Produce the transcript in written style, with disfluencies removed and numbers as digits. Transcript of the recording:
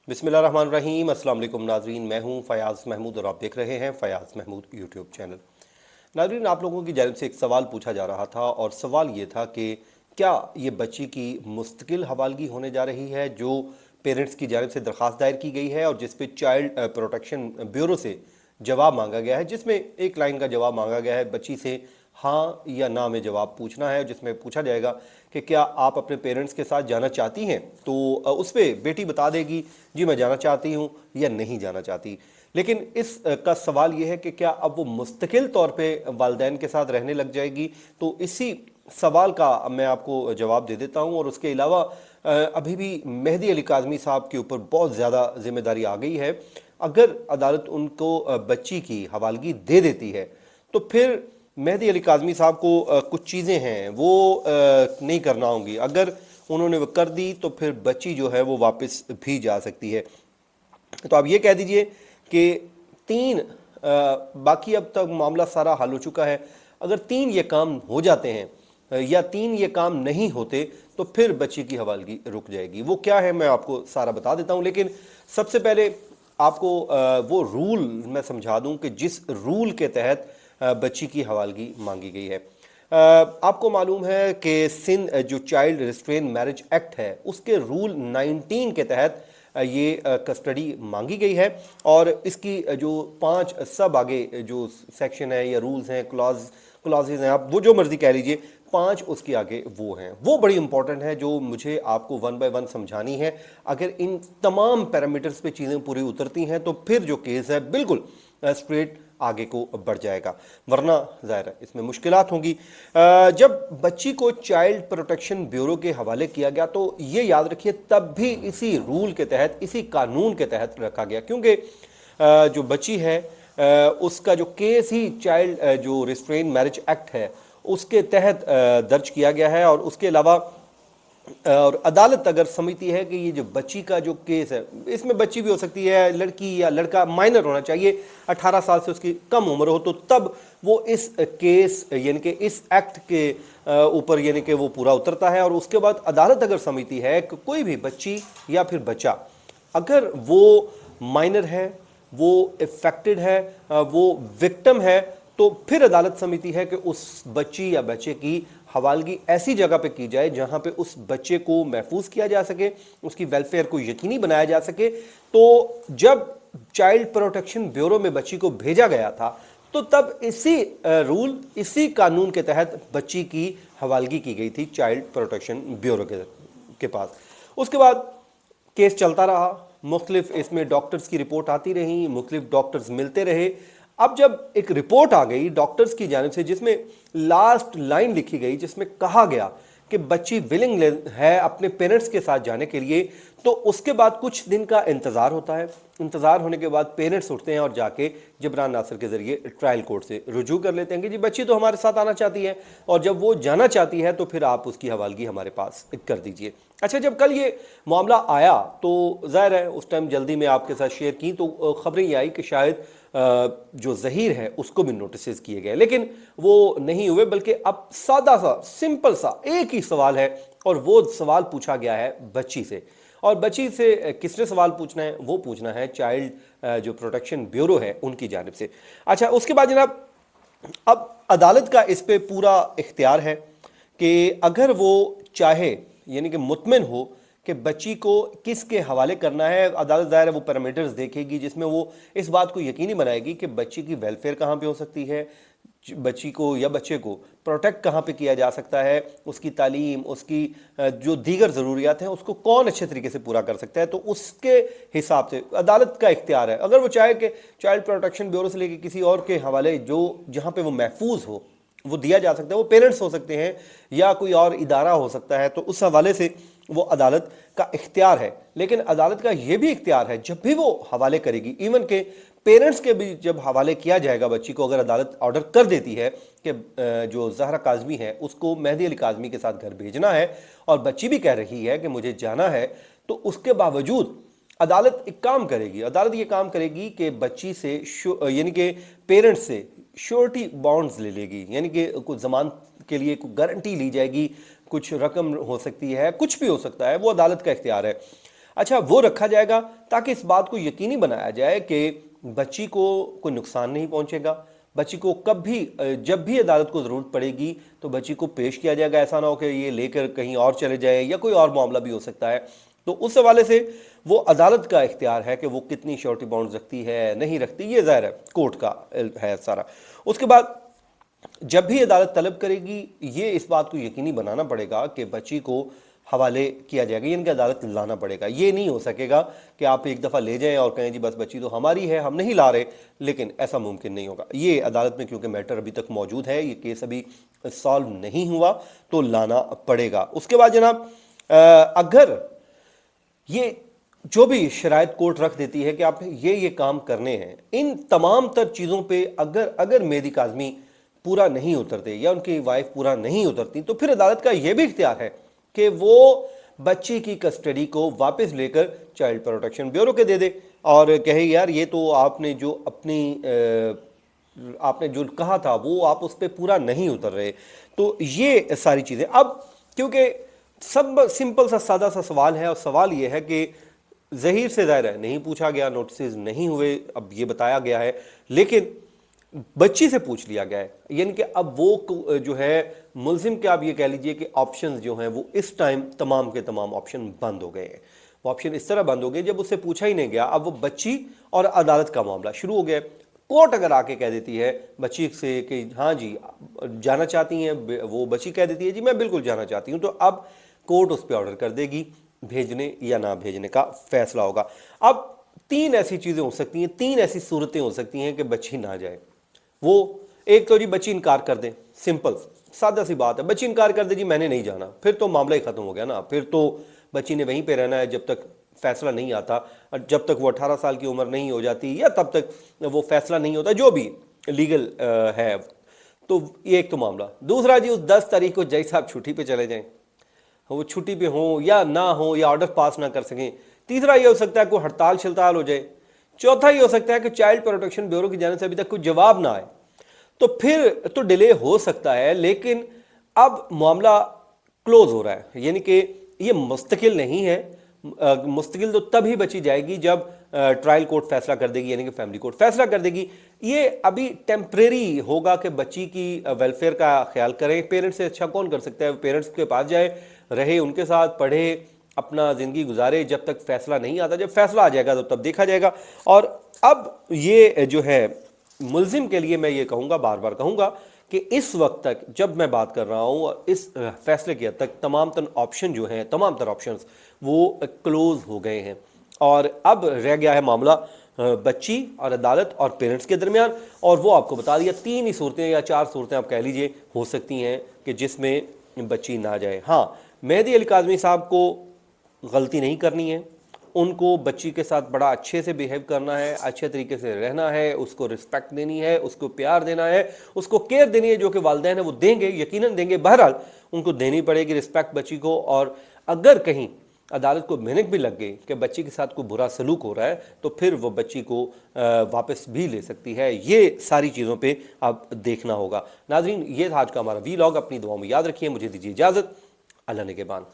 बिस्मिल्लाहिर्रहमानिर्रहीम। अस्सलाम वालेकुम नाजरीन, मैं हूं फयाज़ महमूद और आप देख रहे हैं फयाज़ महमूद यूट्यूब चैनल। नाजरीन, आप लोगों की जानिब से एक सवाल पूछा जा रहा था और सवाल ये था कि क्या ये बच्ची की मुस्तकिल हवालगी होने जा रही है, जो पेरेंट्स की जानिब से दरख्वास्त दायर की गई है और जिस पे चाइल्ड प्रोटेक्शन ब्यूरो से जवाब मांगा गया है, जिसमें एक लाइन का जवाब मांगा गया है। बच्ची से हाँ या ना में जवाब पूछना है, जिसमें पूछा जाएगा कि क्या आप अपने पेरेंट्स के साथ जाना चाहती हैं। तो उस पर बेटी बता देगी जी मैं जाना चाहती हूँ या नहीं जाना चाहती। लेकिन इस का सवाल यह है कि क्या अब वो मुस्तकिल तौर पे वालिदैन के साथ रहने लग जाएगी। तो इसी सवाल का मैं आपको जवाब दे देता हूँ। और उसके अलावा अभी भी मेहदी अली काज़मी साहब के ऊपर बहुत ज़्यादा जिम्मेदारी आ गई है। अगर अदालत उनको बच्ची की हवालगी दे देती है तो फिर मेहदी अली काज़मी साहब को कुछ चीज़ें हैं वो नहीं करना होंगी। अगर उन्होंने वो कर दी तो फिर बच्ची जो है वो वापस भी जा सकती है। तो आप ये कह दीजिए कि बाकी अब तक मामला सारा हल हो चुका है। अगर 3 ये काम हो जाते हैं या 3 ये काम नहीं होते तो फिर बच्ची की हवालगी रुक जाएगी। वो क्या है मैं आपको सारा बता देता हूँ, लेकिन सबसे पहले आपको वो रूल मैं समझा दूं कि जिस रूल के तहत बच्ची की हवालगी मांगी गई है। आपको मालूम है कि सिंध जो चाइल्ड रिस्ट्रेन मैरिज एक्ट है उसके रूल 19 के तहत ये कस्टडी मांगी गई है। और इसकी जो 5 सब आगे जो सेक्शन है या रूल्स हैं, क्लॉजेज हैं, आप वो जो मर्जी कह लीजिए, 5 उसके आगे वो हैं। वो बड़ी इंपॉर्टेंट है जो मुझे आपको 1 बाय 1 समझानी है। अगर इन तमाम पैरामीटर्स पे चीज़ें पूरी उतरती हैं तो फिर जो केस है बिल्कुल स्ट्रेट आगे को बढ़ जाएगा, वरना ज़ाहिर है इसमें मुश्किलात होंगी। जब बच्ची को चाइल्ड प्रोटेक्शन ब्यूरो के हवाले किया गया तो ये याद रखिए तब भी इसी रूल के तहत, इसी कानून के तहत रखा गया, क्योंकि जो बच्ची है उसका जो केस ही चाइल्ड जो रिस्ट्रेन मैरिज एक्ट है उसके तहत दर्ज किया गया है। और उसके अलावा और अदालत अगर समझती है कि ये जो बच्ची का जो केस है, इसमें बच्ची भी हो सकती है, लड़की या लड़का, माइनर होना चाहिए, 18 साल से उसकी कम उम्र हो, तो तब वो इस केस यानी कि इस एक्ट के ऊपर यानी कि वो पूरा उतरता है। और उसके बाद अदालत अगर समझती है कि कोई भी बच्ची या फिर बच्चा अगर वो माइनर है, वो इफेक्टेड है, वो विक्टिम है, तो फिर अदालत समझती है कि उस बच्ची या बच्चे की हवालगी ऐसी जगह पे की जाए जहां पे उस बच्चे को महफूज किया जा सके, उसकी वेलफेयर को यकीनी बनाया जा सके। तो जब चाइल्ड प्रोटेक्शन ब्यूरो में बच्ची को भेजा गया था तो तब इसी रूल, इसी कानून के तहत बच्ची की हवालगी की गई थी चाइल्ड प्रोटेक्शन ब्यूरो के पास। उसके बाद केस चलता रहा, मुख्तलिफ इसमें डॉक्टर्स की रिपोर्ट आती रही, मुख्तलिफ डॉक्टर्स मिलते रहे। अब जब एक रिपोर्ट आ गई डॉक्टर्स की जानिब से जिसमें लास्ट लाइन लिखी गई, जिसमें कहा गया कि बच्ची विलिंग है अपने पेरेंट्स के साथ जाने के लिए, तो उसके बाद कुछ दिन का इंतज़ार होता है। इंतज़ार होने के बाद पेरेंट्स उठते हैं और जाके जबरान नासिर के ज़रिए ट्रायल कोर्ट से रुजू कर लेते हैं कि जी बच्ची तो हमारे साथ आना चाहती है, और जब वो जाना चाहती है तो फिर आप उसकी हवालगी हमारे पास कर दीजिए। अच्छा, जब कल ये मामला आया तो ज़ाहिर है उस टाइम जल्दी में आपके साथ शेयर की तो ख़बरें ये आई कि शायद जो ज़हीर है उसको भी नोटिस किए गए, लेकिन वो नहीं हुए, बल्कि अब सादा सा सिंपल सा एक ही सवाल है और वो सवाल पूछा गया है बच्ची से। और बच्ची से किसने सवाल पूछना है? वो पूछना है चाइल्ड जो प्रोटेक्शन ब्यूरो है उनकी जानिब से। अच्छा, उसके बाद जनाब अब अदालत का इस पे पूरा इख्तियार है कि अगर वो चाहे यानी कि मुतमिन हो कि बच्ची को किसके हवाले करना है, अदालत ज़ाहिर है वो पैरामीटर्स देखेगी जिसमें वो इस बात को यकीनी बनाएगी कि बच्ची की वेलफेयर कहाँ पे हो सकती है, बच्ची को या बच्चे को प्रोटेक्ट कहाँ पे किया जा सकता है, उसकी तालीम, उसकी जो दीगर ज़रूरियात हैं उसको कौन अच्छे तरीके से पूरा कर सकता है। तो उसके हिसाब से अदालत का इख्तियार है। अगर वो चाहे कि चाइल्ड प्रोटेक्शन ब्यूरो से लेकर किसी और के हवाले जो जहाँ पे वो महफूज हो वो दिया जा सकता है, वो पेरेंट्स हो सकते हैं या कोई और इदारा हो सकता है, तो उस हवाले से वो अदालत का इख्तियार है। लेकिन अदालत का ये भी इख्तियार है जब भी वो हवाले करेगी, इवन के पेरेंट्स के भी जब हवाले किया जाएगा बच्ची को, अगर अदालत ऑर्डर कर देती है कि जो ज़हरा काज़मी है उसको मेहदी अली काज़मी के साथ घर भेजना है और बच्ची भी कह रही है कि मुझे जाना है, तो उसके बावजूद अदालत एक काम करेगी, अदालत ये काम करेगी कि बच्ची से यानी कि पेरेंट्स से श्योरिटी बॉन्ड्स ले लेगी, यानी कि कुछ ज़मानत के लिए कुछ गारंटी ली जाएगी, कुछ रकम हो सकती है, कुछ भी हो सकता है, वो अदालत का इख्तियार है। अच्छा, वो रखा जाएगा ताकि इस बात को यकीनी बनाया जाए कि बच्ची को कोई नुकसान नहीं पहुंचेगा। बच्ची को जब भी अदालत को ज़रूरत पड़ेगी तो बच्ची को पेश किया जाएगा। ऐसा ना हो कि ये लेकर कहीं और चले जाए या कोई और मामला भी हो सकता है। तो उस हवाले से वो अदालत का इख्तियार है कि वो कितनी श्योरिटी बॉन्ड रखती है, नहीं रखती, ये ज़ाहिर है कोर्ट का है सारा। उसके बाद जब भी अदालत तलब करेगी, ये इस बात को यकीनी बनाना पड़ेगा कि बच्ची को हवाले किया जाएगा, यानी कि अदालत लाना पड़ेगा। ये नहीं हो सकेगा कि आप एक दफ़ा ले जाएं और कहें जी बस बच्ची तो हमारी है, हम नहीं ला रहे, लेकिन ऐसा मुमकिन नहीं होगा। ये अदालत में क्योंकि मैटर अभी तक मौजूद है, ये केस अभी सॉल्व नहीं हुआ, तो लाना पड़ेगा। उसके बाद जनाब, अगर ये जो भी शराइत कोर्ट रख देती है कि आप ये काम करने हैं, इन तमाम तर चीज़ों पे अगर मेहदी काज़मी पूरा नहीं उतरते या उनकी वाइफ पूरा नहीं उतरती, तो फिर अदालत का यह भी इख्तियार है कि वो बच्ची की कस्टडी को वापस लेकर चाइल्ड प्रोटेक्शन ब्यूरो के दे दे और कहे यार ये तो आपने जो कहा था वो आप उस पर पूरा नहीं उतर रहे। तो ये सारी चीज़ें, अब क्योंकि सब सिंपल सा सादा सा सवाल है, और सवाल ये है कि ज़हीर से ज़ाहिर है नहीं पूछा गया, नोटिस नहीं हुए, अब ये बताया गया है, लेकिन बच्ची से पूछ लिया गया है, यानी कि अब वो जो है मुल्जिम के आप ये कह लीजिए कि ऑप्शंस जो हैं वो इस टाइम तमाम के तमाम ऑप्शन बंद हो गए हैं। वो ऑप्शन इस तरह बंद हो गए जब उससे पूछा ही नहीं गया, अब वो बच्ची और अदालत का मामला शुरू हो गया। कोर्ट अगर आके कह देती है बच्ची से कि हाँ जी जाना चाहती हैं, वो बच्ची कह देती है जी मैं बिल्कुल जाना चाहती हूँ, तो अब कोर्ट उस पर ऑर्डर कर देगी, भेजने या ना भेजने का फैसला होगा। अब 3 ऐसी चीज़ें हो सकती हैं, 3 ऐसी सूरतें हो सकती हैं कि बच्ची ना जाए। वो एक तो जी बच्ची इनकार कर दे, सिंपल सादा सी बात है, बच्ची इनकार कर दे जी मैंने नहीं जाना, फिर तो मामला ही ख़त्म हो गया ना, फिर तो बच्ची ने वहीं पे रहना है जब तक फैसला नहीं आता, जब तक वो 18 साल की उम्र नहीं हो जाती या तब तक वो फैसला नहीं होता, जो भी लीगल है। तो ये एक तो मामला। दूसरा जी, उस 10 तारीख को जज साहब छुट्टी पे चले जाएं, वो छुट्टी पे हो या ना हो या ऑर्डर पास ना कर सकें। तीसरा ये हो सकता है कोई हड़ताल शड़ताल हो जाए। चौथा ये हो सकता है कि चाइल्ड प्रोटेक्शन ब्यूरो की जाने से अभी तक कोई जवाब ना आए, तो फिर तो डिले हो सकता है, लेकिन अब मामला क्लोज हो रहा है, यानी कि ये मुस्तकिल नहीं है। मुस्तकिल तो तभी बची जाएगी जब ट्रायल कोर्ट फैसला कर देगी, यानी कि फैमिली कोर्ट फैसला कर देगी। ये अभी टेम्परेरी होगा कि बच्ची की वेलफेयर का ख्याल करें। पेरेंट्स से अच्छा कौन कर सकता है? पेरेंट्स के पास जाए, रहे उनके साथ, पढ़े, अपना ज़िंदगी गुजारे जब तक फैसला नहीं आता। जब फैसला आ जाएगा तो तब देखा जाएगा। और अब ये जो है मुल्जिम के लिए मैं ये कहूँगा, बार बार कहूँगा कि इस वक्त तक जब मैं बात कर रहा हूँ और इस फैसले के हद तक तमाम तर ऑप्शन जो हैं, तमाम तर ऑप्शंस वो क्लोज हो गए हैं, और अब रह गया है मामला बच्ची और अदालत और पेरेंट्स के दरमियान। और वो आपको बता दिया 3 ही सूरतें या 4 सूरतें आप कह लीजिए हो सकती हैं कि जिसमें बच्ची ना जाए। हाँ, मेहदी अली काज़मी साहब को गलती नहीं करनी है, उनको बच्ची के साथ बड़ा अच्छे से बिहेव करना है, अच्छे तरीके से रहना है, उसको रिस्पेक्ट देनी है, उसको प्यार देना है, उसको केयर देनी है, जो कि वालिदैन है वो देंगे, यकीनन देंगे। बहरहाल उनको देनी पड़ेगी रिस्पेक्ट बच्ची को। और अगर कहीं अदालत को मिनक भी लग गई कि बच्ची के साथ कोई बुरा सलूक हो रहा है, तो फिर वो बच्ची को वापस भी ले सकती है। ये सारी चीज़ों पे अब देखना होगा। नाज़रीन, ये था आज का हमारा वीलॉग। अपनी दुआओं में याद रखिए। मुझे दीजिए इजाज़त। अल्लाह निगहबान।